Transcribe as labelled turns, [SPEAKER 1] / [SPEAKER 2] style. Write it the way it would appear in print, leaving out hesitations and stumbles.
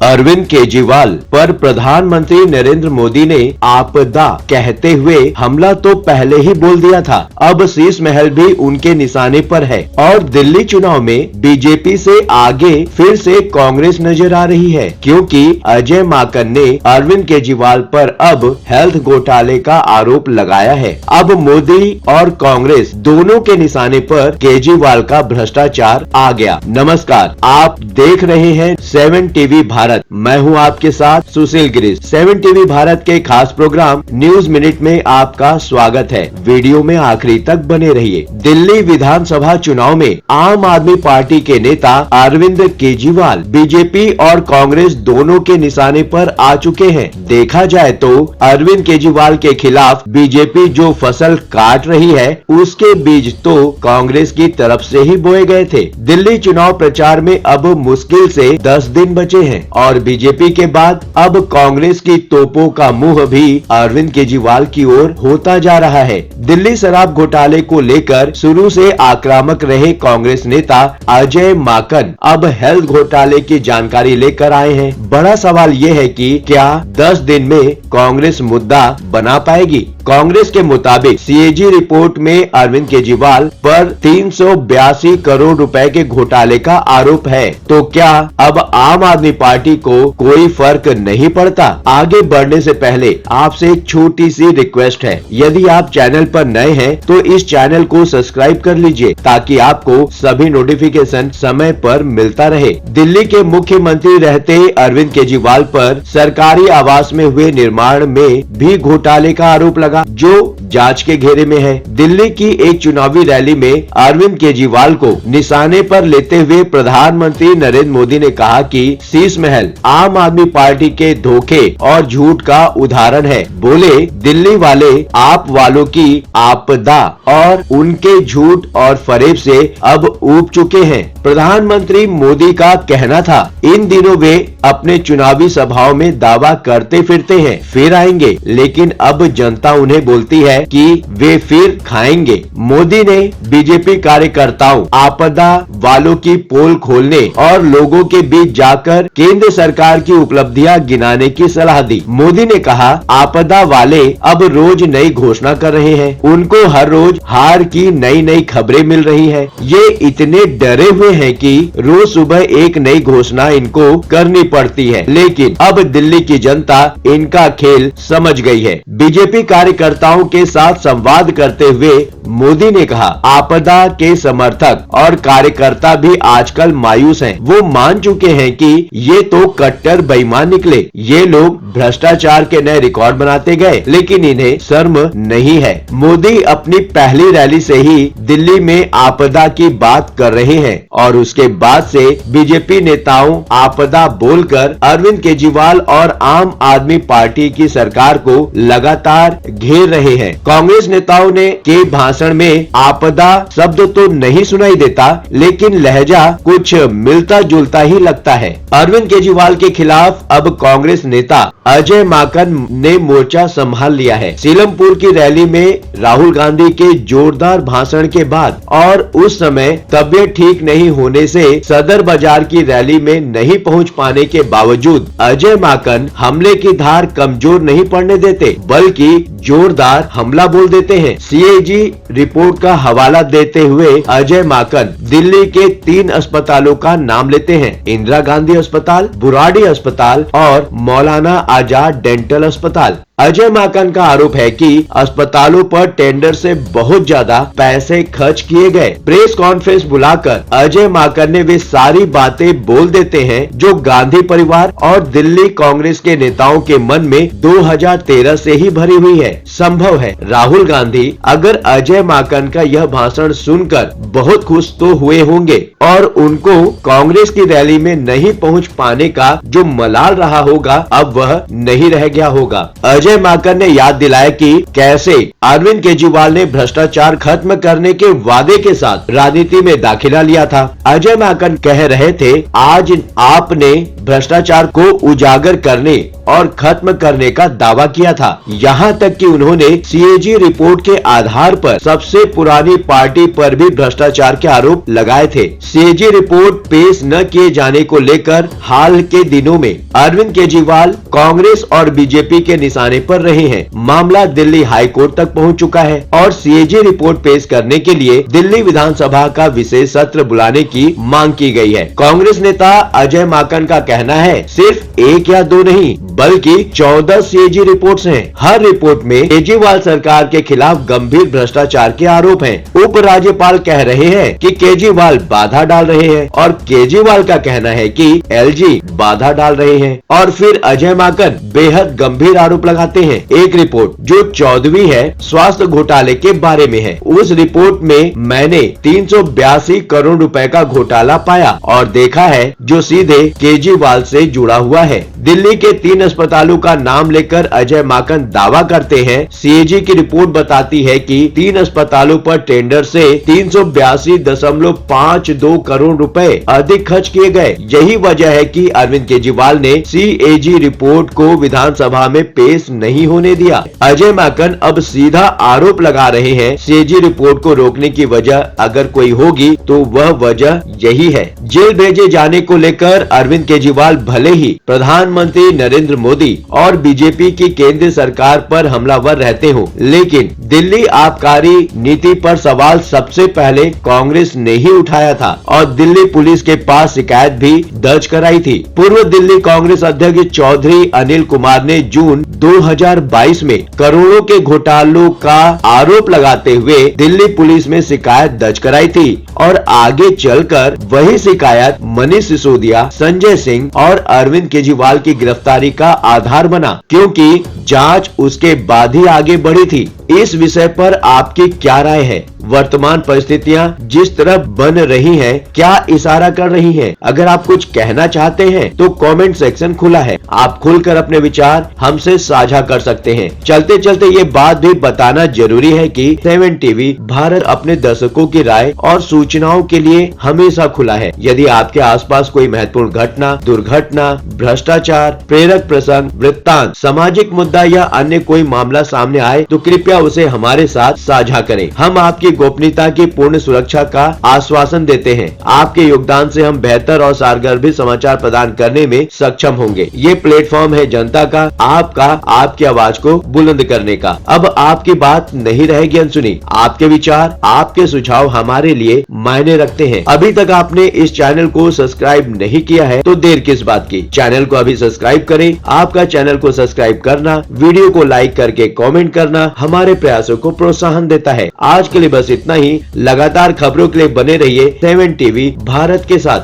[SPEAKER 1] अरविंद केजरीवाल पर प्रधानमंत्री नरेंद्र मोदी ने आपदा कहते हुए हमला तो पहले ही बोल दिया था। अब शीश महल भी उनके निशाने पर है और दिल्ली चुनाव में बीजेपी से आगे फिर से कांग्रेस नजर आ रही है, क्योंकि अजय माकन ने अरविंद केजरीवाल पर अब हेल्थ घोटाले का आरोप लगाया है। अब मोदी और कांग्रेस दोनों के निशाने पर केजरीवाल का भ्रष्टाचार आ गया। नमस्कार, आप देख रहे हैं 7 टीवी भारत। मैं हूं आपके साथ सुशील गिरीश। 7 टीवी भारत के खास प्रोग्राम न्यूज मिनट में आपका स्वागत है। वीडियो में आखिरी तक बने रहिए। दिल्ली विधानसभा चुनाव में आम आदमी पार्टी के नेता अरविंद केजरीवाल बीजेपी और कांग्रेस दोनों के निशाने पर आ चुके हैं। देखा जाए तो अरविंद केजरीवाल के खिलाफ बीजेपी जो फसल काट रही है, उसके बीज तो कांग्रेस की तरफ से ही बोए गए थे। दिल्ली चुनाव प्रचार में अब मुश्किल से 10 दिन बचे हैं और बीजेपी के बाद अब कांग्रेस की तोपों का मुंह भी अरविंद केजरीवाल की ओर होता जा रहा है। दिल्ली शराब घोटाले को लेकर शुरू से आक्रामक रहे कांग्रेस नेता अजय माकन अब हेल्थ घोटाले की जानकारी लेकर आए हैं। बड़ा सवाल ये है कि क्या 10 दिन में कांग्रेस मुद्दा बना पाएगी? कांग्रेस के मुताबिक सीएजी रिपोर्ट में अरविंद केजरीवाल पर 382 करोड़ रुपए के घोटाले का आरोप है। तो क्या अब आम आदमी पार्टी को कोई फर्क नहीं पड़ता? आगे बढ़ने से पहले आपसे एक छोटी सी रिक्वेस्ट है, यदि आप चैनल पर नए हैं तो इस चैनल को सब्सक्राइब कर लीजिए ताकि आपको सभी नोटिफिकेशन समय पर मिलता रहे। दिल्ली के मुख्यमंत्री रहते अरविंद केजरीवाल पर सरकारी आवास में हुए निर्माण में भी घोटाले का आरोप लगा, जो जांच के घेरे में है। दिल्ली की एक चुनावी रैली में अरविंद केजरीवाल को निशाने पर लेते हुए प्रधानमंत्री नरेंद्र मोदी ने कहा कि शीश महल आम आदमी पार्टी के धोखे और झूठ का उदाहरण है। बोले, दिल्ली वाले आप वालों की आपदा और उनके झूठ और फरेब से अब ऊब चुके हैं। प्रधानमंत्री मोदी का कहना था, इन दिनों वे अपने चुनावी सभाओं में दावा करते फिरते हैं फिर आएंगे, लेकिन अब जनता उन्हें बोलती है कि वे फिर खाएंगे। मोदी ने बीजेपी कार्यकर्ताओं आपदा वालों की पोल खोलने और लोगों के बीच जाकर केंद्र सरकार की उपलब्धियां गिनाने की सलाह दी। मोदी ने कहा, आपदा वाले अब रोज नई घोषणा कर रहे हैं, उनको हर रोज हार की नई नई खबरें मिल रही है। ये इतने डरे हुए हैं कि रोज सुबह एक नई घोषणा इनको करनी पड़ती है, लेकिन अब दिल्ली की जनता इनका खेल समझ गई है। बीजेपी कार्यकर्ताओं के साथ संवाद करते हुए मोदी ने कहा, आपदा के समर्थक और कार्यकर्ता भी आजकल मायूस हैं। वो मान चुके हैं कि ये तो कट्टर बेईमान निकले। ये लोग भ्रष्टाचार के नए रिकॉर्ड बनाते गए, लेकिन इन्हें शर्म नहीं है। मोदी अपनी पहली रैली से ही दिल्ली में आपदा की बात कर रहे हैं और उसके बाद से बीजेपी नेताओं आपदा बोलकर अरविंद केजरीवाल और आम आदमी पार्टी की सरकार को लगातार घेर रहे हैं। कांग्रेस नेताओं ने के भाषण में आपदा शब्द तो नहीं सुनाई देता, लेकिन लहजा कुछ मिलता जुलता ही लगता है। अरविंद केजरीवाल के खिलाफ अब कांग्रेस नेता अजय माकन ने मोर्चा संभाल लिया है। सीलमपुर की रैली में राहुल गांधी के जोरदार भाषण के बाद और उस समय तबियत ठीक नहीं होने से सदर बाजार की रैली में नहीं पहुंच पाने के बावजूद अजय माकन हमले की धार कमजोर नहीं पड़ने देते, बल्कि जोरदार हमला बोल देते हैं। सीएजी रिपोर्ट का हवाला देते हुए अजय माकन दिल्ली के 3 अस्पतालों का नाम लेते हैं, इंदिरा गांधी अस्पताल, बुराड़ी अस्पताल और मौलाना आजाद डेंटल अस्पताल। अजय माकन का आरोप है कि अस्पतालों पर टेंडर से बहुत ज्यादा पैसे खर्च किए गए। प्रेस कॉन्फ्रेंस बुलाकर अजय माकन ने वे सारी बातें बोल देते हैं जो गांधी परिवार और दिल्ली कांग्रेस के नेताओं के मन में 2013 से ही भरी हुई है। संभव है राहुल गांधी अगर अजय माकन का यह भाषण सुनकर बहुत खुश तो हुए होंगे और उनको कांग्रेस की रैली में नहीं पहुंच पाने का जो मलाल रहा होगा अब वह नहीं रह गया होगा। अजय माकन ने याद दिलाया कि कैसे अरविंद केजरीवाल ने भ्रष्टाचार खत्म करने के वादे के साथ राजनीति में दाखिला लिया था। अजय माकन कह रहे थे, आज आपने भ्रष्टाचार को उजागर करने और खत्म करने का दावा किया था। यहाँ तक कि उन्होंने सीएजी रिपोर्ट के आधार पर सबसे पुरानी पार्टी पर भी भ्रष्टाचार के आरोप लगाए थे। सीएजी रिपोर्ट पेश न किए जाने को लेकर हाल के दिनों में अरविंद केजरीवाल कांग्रेस और बीजेपी के निशाने पर रहे हैं। मामला दिल्ली हाई कोर्ट तक पहुंच चुका है और सीएजी रिपोर्ट पेश करने के लिए दिल्ली विधानसभा का विशेष सत्र बुलाने की मांग की गई है। कांग्रेस नेता अजय माकन का कहना है सिर्फ 1 या 2 नहीं बल्कि 14 सीएजी रिपोर्ट्स हैं। हर रिपोर्ट में केजरीवाल सरकार के खिलाफ गंभीर भ्रष्टाचार के आरोप हैं। उपराज्यपाल कह रहे हैं कि केजरीवाल बाधा डाल रहे हैं और केजरीवाल का कहना है कि एलजी बाधा डाल रहे हैं और फिर अजय माकन बेहद गंभीर आरोप लगाते हैं। एक रिपोर्ट जो 14वीं है स्वास्थ्य घोटाले के बारे में है। उस रिपोर्ट में मैंने 382 करोड़ रुपए का घोटाला पाया और देखा है जो सीधे केजरीवाल से जुड़ा हुआ है। दिल्ली के 3 अस्पतालों का नाम लेकर अजय माकन दावा करते हैं सीएजी की रिपोर्ट बताती है कि 3 अस्पतालों पर टेंडर से 382.52 करोड़ रुपए अधिक खर्च किए गए। यही वजह है कि अरविंद केजरीवाल ने सीएजी रिपोर्ट को विधानसभा में पेश नहीं होने दिया। अजय माकन अब सीधा आरोप लगा रहे हैं सीएजी रिपोर्ट को रोकने की वजह अगर कोई होगी तो वह वजह यही है। जेल भेजे जाने को लेकर अरविंद केजरीवाल भले ही प्रधानमंत्री नरेंद्र मोदी और बीजेपी की केंद्र सरकार पर हमलावर रहते हो, लेकिन दिल्ली आबकारी नीति पर सवाल सबसे पहले कांग्रेस ने ही उठाया था और दिल्ली पुलिस के पास शिकायत भी दर्ज कराई थी। पूर्व दिल्ली कांग्रेस अध्यक्ष चौधरी अनिल कुमार ने जून 2022 में करोड़ों के घोटालों का आरोप लगाते हुए दिल्ली पुलिस में शिकायत दर्ज कराई थी और आगे चलकर वही शिकायत मनीष सिसोदिया, संजय सिंह और अरविंद केजरीवाल की गिरफ्तारी का आधार बना, क्योंकि जांच उसके बाद ही आगे बढ़ी थी। इस विषय पर आपकी क्या राय है? वर्तमान परिस्थितियां जिस तरह बन रही हैं, क्या इशारा कर रही हैं? अगर आप कुछ कहना चाहते हैं तो कमेंट सेक्शन खुला है, आप खुलकर अपने विचार हमसे साझा कर सकते हैं। चलते चलते ये बात भी बताना जरूरी है कि 7 टीवी भारत अपने दर्शकों की राय और सूचनाओं के लिए हमेशा खुला है। यदि आपके आसपास कोई महत्वपूर्ण घटना, दुर्घटना, भ्रष्टाचार, प्रेरक प्रसंग, वृत्तांत, सामाजिक मुद्दा या अन्य कोई मामला सामने आए तो कृपया उसे हमारे साथ साझा करें। हम आपकी गोपनीयता की पूर्ण सुरक्षा का आश्वासन देते हैं। आपके योगदान से हम बेहतर और सारगर समाचार प्रदान करने में सक्षम होंगे। ये प्लेटफॉर्म है जनता का, आपका, आपकी आवाज को बुलंद करने का। अब आपकी बात नहीं रहेगी अनसुनी। आपके विचार, आपके सुझाव हमारे लिए मायने रखते हैं। अभी तक आपने इस चैनल को सब्सक्राइब नहीं किया है तो देर किस बात की, चैनल को अभी सब्सक्राइब करें। आपका चैनल को सब्सक्राइब करना, वीडियो को लाइक करके कमेंट करना हमारे प्रयासों को प्रोत्साहन देता है। आज के लिए बस इतना ही। लगातार खबरों के लिए बने रहिए 7 टीवी भारत के साथ।